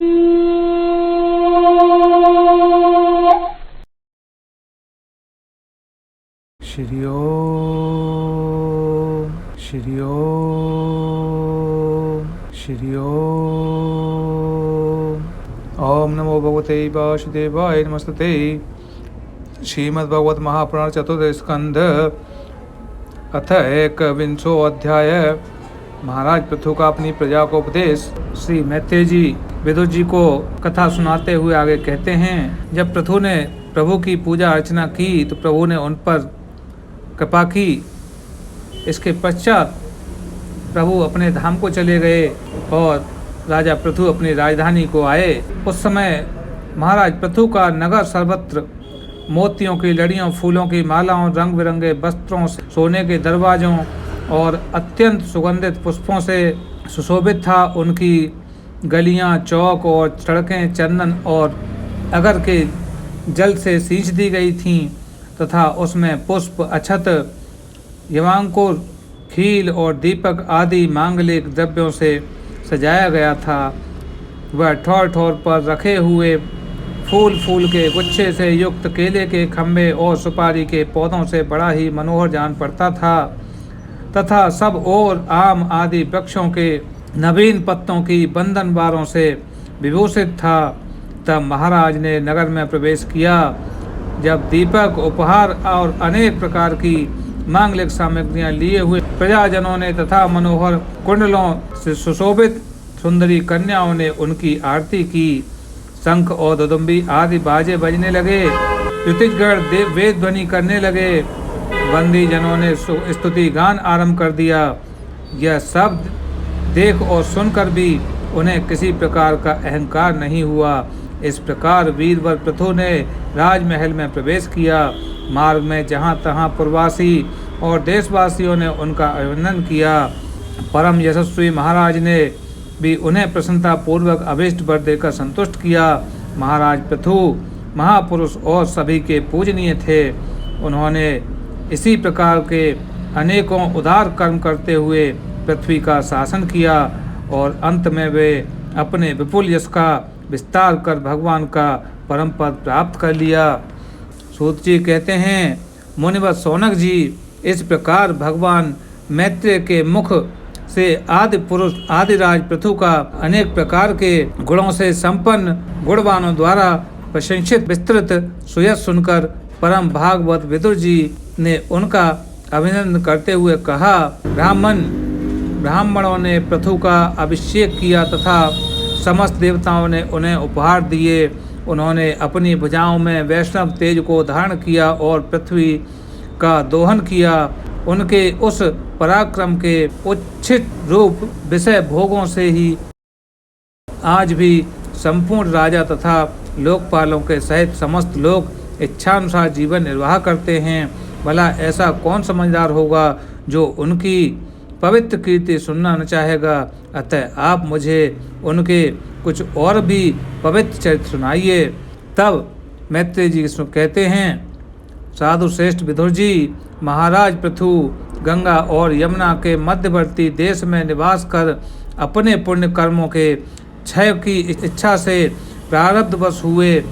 श्री ओम श्री ओम श्री ओम। ओम नमो भगवते वासुदेवाय नमस्ते। श्रीमद्भगवत महापुराण चतुर्थ स्कंध अथ 21वां अध्याय। महाराज पृथु का अपनी प्रजा को उपदेश। श्री मैत्रेय जी विदुर जी को कथा सुनाते हुए आगे कहते हैं, जब पृथु ने प्रभु की पूजा अर्चना की तो प्रभु ने उन पर कृपा की। इसके पश्चात प्रभु अपने धाम को चले गए और राजा पृथु अपनी राजधानी को आए। उस समय महाराज पृथु का नगर सर्वत्र मोतियों की लड़ियों, फूलों की मालाओं, रंग बिरंगे वस्त्रों, सोने के दरवाजों और अत्यंत सुगंधित पुष्पों से सुशोभित था। उनकी गलियां, चौक और सड़कें चंदन और अगर के जल से सींच दी गई थीं तथा उसमें पुष्प, अक्षत, यवांकुर, खील और दीपक आदि मांगलिक द्रव्यों से सजाया गया था। वह ठौर ठौर पर रखे हुए फूल के गुच्छे से युक्त केले के खम्भे और सुपारी के पौधों से बड़ा ही मनोहर जान पड़ता था तथा सब ओर आम आदि वृक्षों के नवीन पत्तों की बंधनवारों से विभूषित था। तब महाराज ने नगर में प्रवेश किया। जब दीपक, उपहार और अनेक प्रकार की मांगलिक सामग्रियां लिए हुए प्रजाजनों ने तथा मनोहर कुंडलों से सुशोभित सुंदरी कन्याओं ने उनकी आरती की, शंख और दुदुम्बी आदि बाजे बजने लगे, ऋतिजगण वेद ध्वनि करने लगे, बंदी जनों ने स्तुति गान आरंभ कर दिया। यह सब देख और सुनकर भी उन्हें किसी प्रकार का अहंकार नहीं हुआ। इस प्रकार वीरवर पृथु ने राजमहल में प्रवेश किया। मार्ग में जहाँ तहाँ पुरवासी और देशवासियों ने उनका अभिनंदन किया। परम यशस्वी महाराज ने भी उन्हें प्रसन्नता पूर्वक अभीष्ट वर देकर संतुष्ट किया। महाराज पृथु महापुरुष और सभी के पूजनीय थे। उन्होंने इसी प्रकार के अनेकों उदार कर्म करते हुए पृथ्वी का शासन किया और अंत में वे अपने विपुल यश का विस्तार कर भगवान का परम पद प्राप्त कर लिया। सूत जी कहते हैं, मुनिवर शौनक जी, इस प्रकार भगवान मैत्रेय के मुख से आदि पुरुष आदिराज पृथु का अनेक प्रकार के गुणों से संपन्न गुणवानों द्वारा प्रशंसित विस्तृत सुयश सुनकर परम भागवत विदुर जी ने उनका अभिनंदन करते हुए कहा, ब्राह्मणों ने पृथु का अभिषेक किया तथा समस्त देवताओं ने उन्हें उपहार दिए। उन्होंने अपनी भुजाओं में वैष्णव तेज को धारण किया और पृथ्वी का दोहन किया। उनके उस पराक्रम के उच्छित रूप विषय भोगों से ही आज भी संपूर्ण राजा तथा लोकपालों के सहित समस्त लोग इच्छानुसार जीवन निर्वाह करते हैं। भला ऐसा कौन समझदार होगा जो उनकी पवित्र कीर्ति सुनना न चाहेगा। अतः आप मुझे उनके कुछ और भी पवित्र चरित्र सुनाइए। तब मैत्रेय जी कहते हैं, साधु श्रेष्ठ विदुर जी, महाराज पृथु गंगा और यमुना के मध्यवर्ती देश में निवास कर अपने पुण्य कर्मों के क्षय की इच्छा से प्रारब्धवश हुए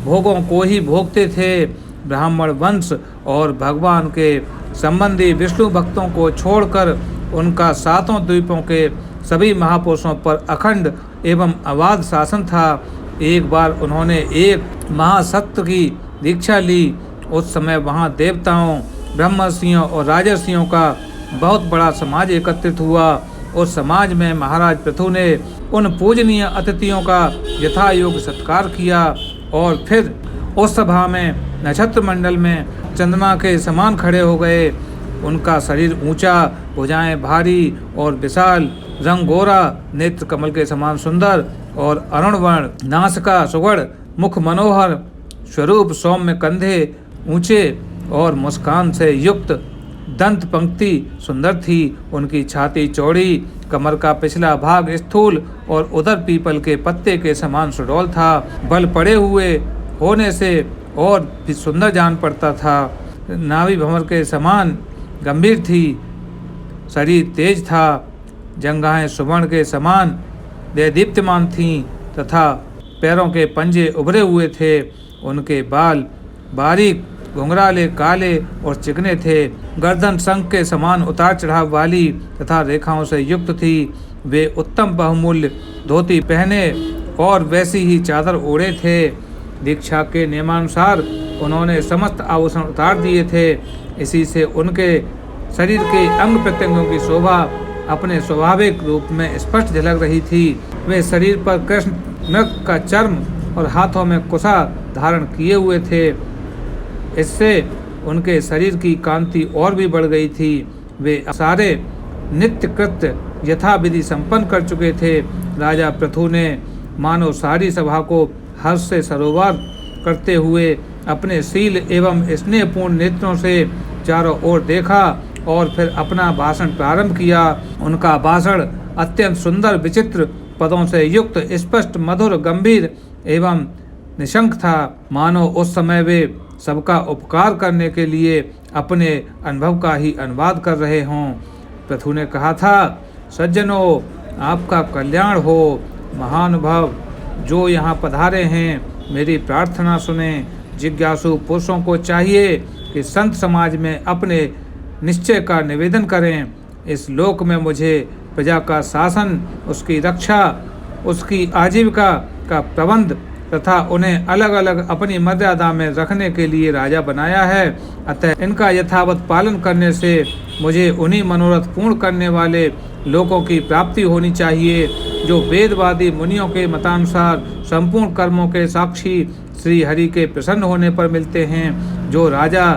भोगों को ही भोगते थे। ब्राह्मण वंश और भगवान के संबंधी विष्णु भक्तों को छोड़कर उनका सातों द्वीपों के सभी महापुरुषों पर अखंड एवं अबाध शासन था। एक बार उन्होंने एक महासत्व की दीक्षा ली। उस समय वहां देवताओं, ब्रह्मर्षियों और राजर्षियों का बहुत बड़ा समाज एकत्रित हुआ। उस समाज में महाराज पृथु ने उन पूजनीय अतिथियों का यथा योग्य सत्कार किया और फिर उस सभा में नक्षत्र मंडल में चंद्रमा के समान खड़े हो गए। उनका शरीर ऊंचा, भुजाएं भारी और विशाल, रंग गोरा, नेत्र कमल के समान सुंदर और अरुणवर्ण, नासिका सुगढ़, मुख मनोहर, स्वरूप सौम्य, कंधे ऊंचे और मुस्कान से युक्त, दंत पंक्ति सुंदर थी। उनकी छाती चौड़ी, कमर का पिछला भाग स्थूल और उदर पीपल के पत्ते के समान सुडौल था। बल पड़े हुए होने से और भी सुंदर जान पड़ता था। नाभि भंवर के समान गंभीर थी, शरीर तेज था, जंघाएं सुवर्ण के समान देदीप्यमान थीं तथा पैरों के पंजे उभरे हुए थे। उनके बाल बारीक, घुंघराले, काले और चिकने थे। गर्दन शंख के समान उतार चढ़ाव वाली तथा रेखाओं से युक्त थी। वे उत्तम बहुमूल्य धोती पहने और वैसी ही चादर ओढ़े थे। दीक्षा के नियमानुसार उन्होंने समस्त आभूषण उतार दिए थे। इसी से उनके शरीर के अंग प्रत्यंगों की शोभा अपने स्वाभाविक रूप में स्पष्ट झलक रही थी। वे शरीर पर कृष्ण मृग का चर्म और हाथों में कुशा धारण किए हुए थे। इससे उनके शरीर की कांति और भी बढ़ गई थी। वे सारे नित्य कृत्य यथाविधि संपन्न कर चुके थे। राजा पृथु ने मानो सारी सभा को हर्ष से सरोवर करते हुए अपने शील एवं स्नेहपूर्ण नेत्रों से चारों ओर देखा और फिर अपना भाषण प्रारंभ किया। उनका भाषण अत्यंत सुंदर विचित्र पदों से युक्त, स्पष्ट, मधुर, गंभीर एवं निशंक था। मानो उस समय वे सबका उपकार करने के लिए अपने अनुभव का ही अनुवाद कर रहे हों। पृथु ने कहा था, सज्जनों, आपका कल्याण हो। महानुभाव जो यहाँ पधारे हैं, मेरी प्रार्थना सुने। जिज्ञासु पुरुषों को चाहिए कि संत समाज में अपने निश्चय का निवेदन करें। इस लोक में मुझे प्रजा का शासन, उसकी रक्षा, उसकी आजीविका का प्रबंध तथा उन्हें अलग अलग अपनी मर्यादा में रखने के लिए राजा बनाया है। अतः इनका यथावत पालन करने से मुझे उन्हीं मनोरथ पूर्ण करने वाले लोगों की प्राप्ति होनी चाहिए जो वेदवादी मुनियों के मतानुसार संपूर्ण कर्मों के साक्षी श्री हरि के प्रसन्न होने पर मिलते हैं। जो राजा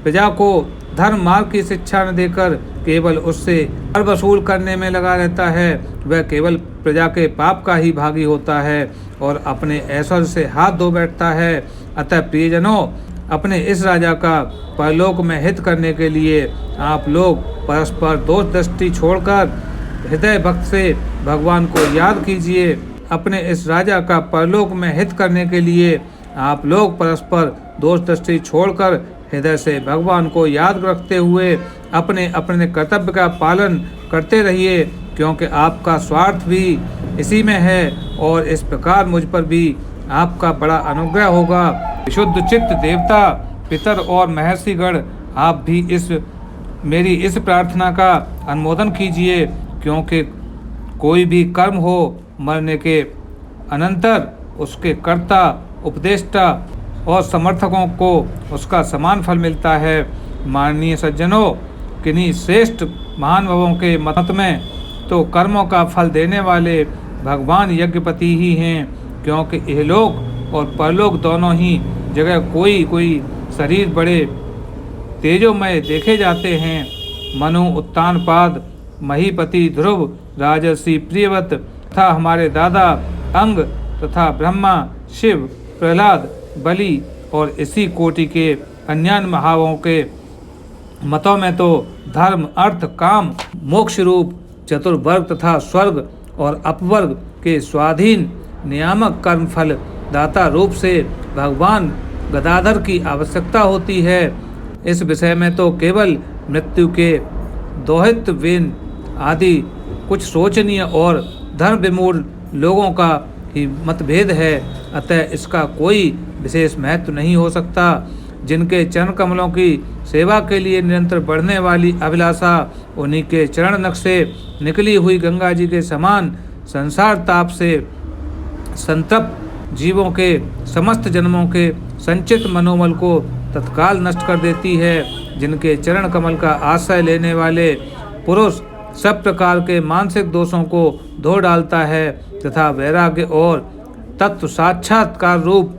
प्रजा को धर्म मार्ग की शिक्षा न देकर केवल उससे कर वसूल करने में लगा रहता है, वह केवल प्रजा के पाप का ही भागी होता है और अपने ऐश्वर्य से हाथ धो बैठता है। अतः प्रियजनों, अपने इस राजा का परलोक में हित करने के लिए आप लोग परस्पर दोष दृष्टि छोड़कर हृदय भक्त से भगवान को याद कीजिए। अपने इस राजा का परलोक में हित करने के लिए आप लोग परस्पर दोष दृष्टि छोड़कर हृदय से भगवान को याद रखते हुए अपने अपने कर्तव्य का पालन करते रहिए, क्योंकि आपका स्वार्थ भी इसी में है और इस प्रकार मुझ पर भी आपका बड़ा अनुग्रह होगा। विशुद्ध चित्त देवता, पितर और महर्षिगण, आप भी मेरी इस प्रार्थना का अनुमोदन कीजिए, क्योंकि कोई भी कर्म हो, मरने के अनंतर उसके कर्ता, उपदेष्टा और समर्थकों को उसका समान फल मिलता है। माननीय सज्जनों, किन्हीं श्रेष्ठ महानुभावों के मत में तो कर्मों का फल देने वाले भगवान यज्ञपति ही हैं, क्योंकि इहलोक और परलोक दोनों ही जगह कोई शरीर बड़े तेजोमय देखे जाते हैं। मनु, उत्तानपाद, महीपति, ध्रुव, राजर्षि प्रियव्रत तथा हमारे दादा अंग तथा ब्रह्मा, शिव, प्रहलाद, बलि और इसी कोटि के अन्य महावों के मतों में तो धर्म, अर्थ, काम, मोक्ष रूप चतुर्वर्ग तथा स्वर्ग और अपवर्ग के स्वाधीन नियामक कर्म फल दाता रूप से भगवान गदाधर की आवश्यकता होती है। इस विषय में तो केवल मृत्यु के दोहित वेन आदि कुछ सोचनीय और धर्म विमूढ़ लोगों का ही मतभेद है। अतः इसका कोई विशेष महत्व नहीं हो सकता। जिनके चरण कमलों की सेवा के लिए निरंतर बढ़ने वाली अभिलाषा, उन्हीं के चरण नख से निकली हुई गंगा जी के समान संसार ताप से संतप्त जीवों के समस्त जन्मों के संचित मनोबल को तत्काल नष्ट कर देती है। जिनके चरण कमल का आश्रय लेने वाले पुरुष सब प्रकार के मानसिक दोषों को धो डालता है तथा वैराग्य और तत्व साक्षात्कार रूप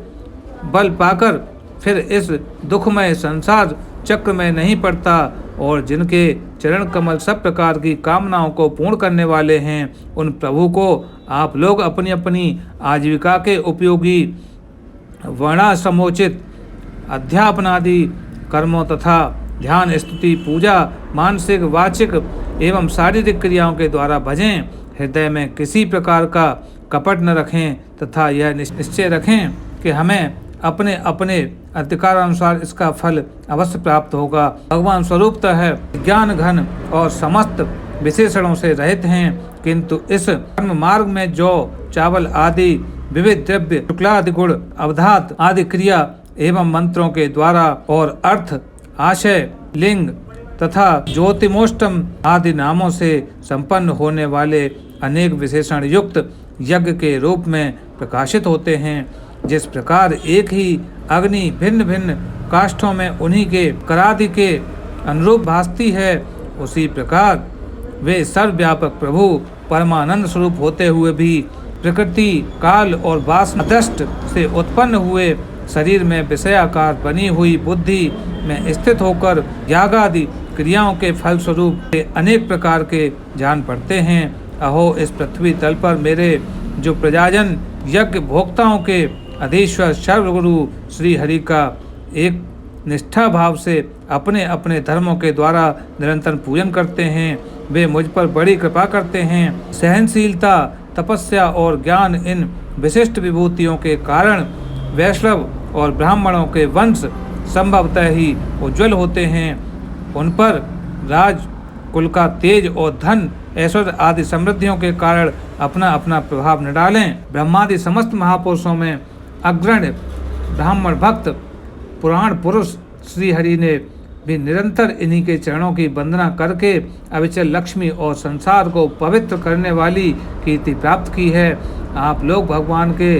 बल पाकर फिर इस दुखमय संसार चक्र में नहीं पड़ता, और जिनके चरण कमल सब प्रकार की कामनाओं को पूर्ण करने वाले हैं, उन प्रभु को आप लोग अपनी अपनी आजीविका के उपयोगी वर्णाश्रमोचित अध्यापनादि कर्मों तथा ध्यान, स्तुति, पूजा, मानसिक, वाचिक एवं शारीरिक क्रियाओं के द्वारा भजें। हृदय में किसी प्रकार का कपट न रखें तथा यह निश्चय रखें कि हमें अपने अपने अधिकारानुसार इसका फल अवश्य प्राप्त होगा। भगवान स्वरूपतः है ज्ञान घन और समस्त विशेषणों से रहित हैं, किंतु इस कर्म मार्ग में जौ, चावल आदि विविध द्रव्य, शुक्लादि गुण, अवधात आदि क्रिया एवं मंत्रों के द्वारा और अर्थ, आशय, लिंग तथा ज्योतिमोष्टम आदि नामों से संपन्न होने वाले अनेक विशेषण युक्त यज्ञ के रूप में प्रकाशित होते हैं। जिस प्रकार एक ही अग्नि भिन्न भिन्न काष्ठों में उन्हीं के करादि के अनुरूप भासती है, उसी प्रकार वे सर्वव्यापक प्रभु परमानंद स्वरूप होते हुए भी प्रकृति, काल और वासना दृष्ट से उत्पन्न हुए शरीर में विषयाकार बनी हुई बुद्धि में स्थित होकर यागादि क्रियाओं के फल स्वरूप अनेक प्रकार के जान पड़ते हैं। अहो, इस पृथ्वी तल पर मेरे जो प्रजाजन यज्ञ भोक्ताओं के अधीश्वर सर्वगुरु श्री हरि का एक निष्ठा भाव से अपने अपने धर्मों के द्वारा निरंतर पूजन करते हैं, वे मुझ पर बड़ी कृपा करते हैं। सहनशीलता, तपस्या और ज्ञान इन विशिष्ट विभूतियों के कारण वैष्णव और ब्राह्मणों के वंश संभवतः ही उज्जवल होते हैं। उन पर राज कुल का तेज और धन, ऐश्वर्य आदि समृद्धियों के कारण अपना अपना प्रभाव न डालें। ब्रह्मादि समस्त महापुरुषों में अग्रणी ब्राह्मण भक्त पुराण पुरुष श्री हरि ने भी निरंतर इन्हीं के चरणों की वंदना करके अविचल लक्ष्मी और संसार को पवित्र करने वाली कीर्ति प्राप्त की है। आप लोग भगवान के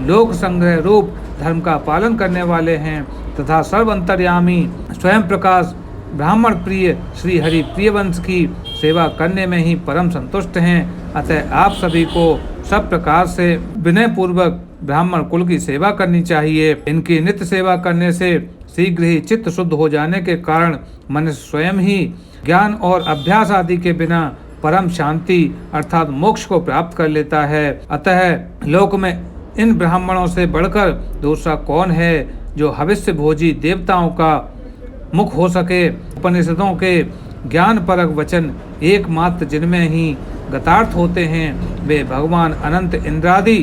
लोक संग्रह रूप धर्म का पालन करने वाले हैं तथा सर्वंतर्यामी स्वयं प्रकाश ब्राह्मण प्रिय श्री हरि प्रिय वंश की सेवा करने में ही परम संतुष्ट हैं। अतः आप सभी को सब प्रकार से विनय पूर्वक ब्राह्मण कुल की सेवा करनी चाहिए। इनकी नित्य सेवा करने से शीघ्र ही चित्त शुद्ध हो जाने के कारण मनुष्य स्वयं ही ज्ञान और अभ्यास आदि के बिना परम शांति अर्थात मोक्ष को प्राप्त कर लेता है। अतः लोक में इन ब्राह्मणों से बढ़कर दूसरा कौन है जो भविष्य भोजी देवताओं का मुख हो सके। उपनिषदों के ज्ञान परक वचन एकमात्र जिनमें ही गतार्थ होते हैं, वे भगवान अनंत इंद्रादि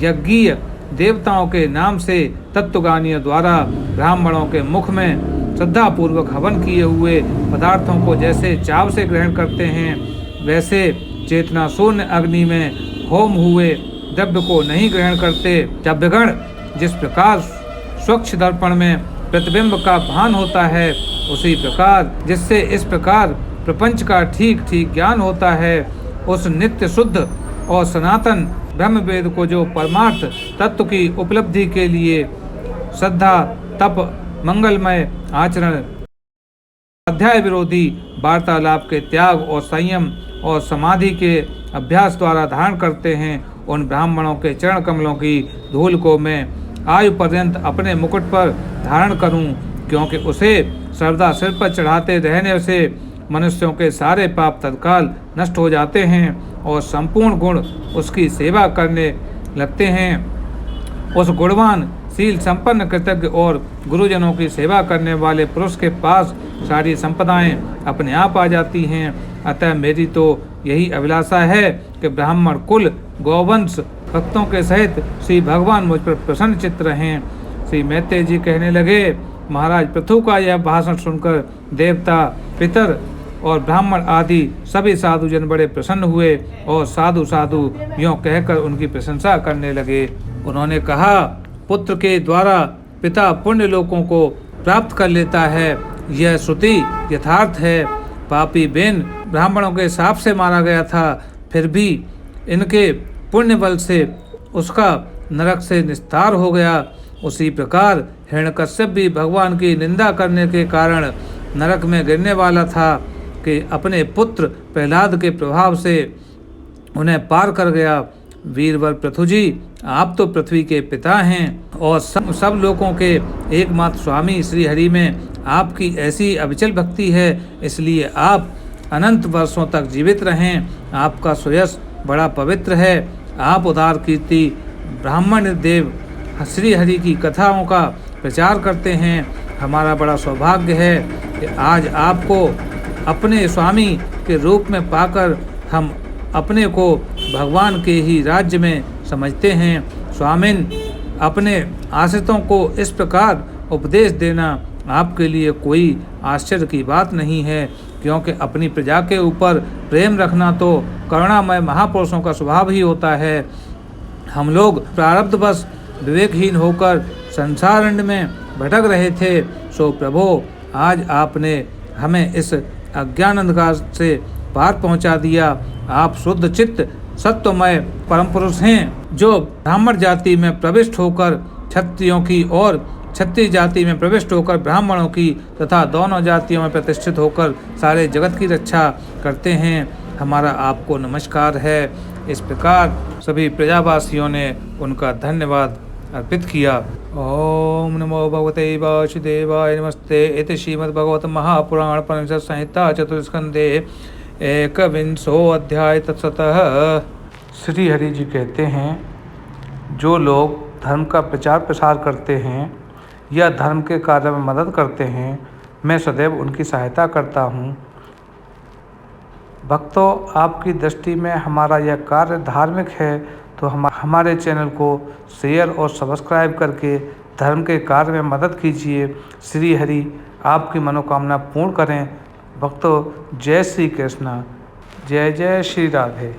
यज्ञीय देवताओं के नाम से तत्वगानियों द्वारा ब्राह्मणों के मुख में श्रद्धा पूर्वक हवन किए हुए पदार्थों को जैसे चाव से ग्रहण करते हैं, वैसे चेतना शून्य अग्नि में होम हुए द्रव्य को नहीं ग्रहण करते। द्रव्यगण जिस प्रकार स्वच्छ दर्पण में प्रतिबिंब का भान होता है, उसी प्रकार जिससे इस प्रकार प्रपंच का ठीक ठीक ज्ञान होता है, उस नित्य शुद्ध और सनातन ब्रह्म वेद को जो परमार्थ तत्व की उपलब्धि के लिए श्रद्धा, तप, मंगलमय आचरण, अध्याय विरोधी वार्तालाप के त्याग और संयम और समाधि के अभ्यास द्वारा धारण करते हैं, उन ब्राह्मणों के चरण कमलों की धूल को मैं आयु पर्यंत अपने मुकुट पर धारण करूं, क्योंकि उसे सर्वदा सिर पर चढ़ाते रहने से मनुष्यों के सारे पाप तत्काल नष्ट हो जाते हैं और संपूर्ण गुण उसकी सेवा करने लगते हैं। उस गुणवान, शील संपन्न, कृतज्ञ और गुरुजनों की सेवा करने वाले पुरुष के पास सारी संपदाएं अपने आप आ जाती हैं। अतः मेरी तो यही अभिलाषा है कि ब्राह्मण कुल गौवंश भक्तों के सहित श्री भगवान मुझ पर प्रसन्न चित्त रहें। श्री मैत्रेय जी कहने लगे, महाराज पृथु का यह भाषण सुनकर देवता, पितर और ब्राह्मण आदि सभी साधुजन बड़े प्रसन्न हुए और साधु साधु यों कहकर उनकी प्रशंसा करने लगे। उन्होंने कहा, पुत्र के द्वारा पिता पुण्य लोकों को प्राप्त कर लेता है, यह श्रुति यथार्थ है। पापी बेन ब्राह्मणों के शाप से मारा गया था, फिर भी इनके पुण्य बल से उसका नरक से निस्तार हो गया। उसी प्रकार हिरण्यकश्यप भी भगवान की निंदा करने के कारण नरक में गिरने वाला था कि अपने पुत्र प्रहलाद के प्रभाव से उन्हें पार कर गया। वीरवर पृथु जी, आप तो पृथ्वी के पिता हैं और सब लोगों के एकमात्र स्वामी श्री हरि में आपकी ऐसी अविचल भक्ति है, इसलिए आप अनंत वर्षों तक जीवित रहें। आपका सुयश बड़ा पवित्र है। आप उदार कीर्ति ब्राह्मण देव श्री हरि की कथाओं का प्रचार करते हैं। हमारा बड़ा सौभाग्य है कि आज आपको अपने स्वामी के रूप में पाकर हम अपने को भगवान के ही राज्य में समझते हैं। स्वामिन, अपने आश्रितों को इस प्रकार उपदेश देना आपके लिए कोई आश्चर्य की बात नहीं है, क्योंकि अपनी प्रजा के ऊपर प्रेम रखना तो करुणामय महापुरुषों का स्वभाव ही होता है। हम लोग प्रारब्धवश विवेकहीन होकर संसारण्य में भटक रहे थे, सो प्रभो आज आपने हमें इस अज्ञान अंधकार से पार पहुंचा दिया। आप शुद्ध चित्त सत्वमय परम पुरुष हैं, जो ब्राह्मण जाति में प्रविष्ट होकर क्षत्रियों की और क्षत्रिय जाति में प्रविष्ट होकर ब्राह्मणों की तथा दोनों जातियों में प्रतिष्ठित होकर सारे जगत की रक्षा करते हैं। हमारा आपको नमस्कार है। इस प्रकार सभी प्रजावासियों ने उनका धन्यवाद अर्पित किया। ओम नमो भगवते वासुदेवाय नमस्ते। इति श्रीमद्भगवत महापुराण उपनिषद संहिता चतुर्स्कंधे एकविंशो अध्याय तत्सतः। श्री हरि जी कहते हैं, जो लोग धर्म का प्रचार प्रसार करते हैं या धर्म के कार्य में मदद करते हैं, मैं सदैव उनकी सहायता करता हूँ। भक्तों, आपकी दृष्टि में हमारा यह कार्य धार्मिक है तो हमारे चैनल को शेयर और सब्सक्राइब करके धर्म के कार्य में मदद कीजिए। श्री हरि आपकी मनोकामना पूर्ण करें। भक्तों, जय श्री कृष्ण, जय जय श्री राधे।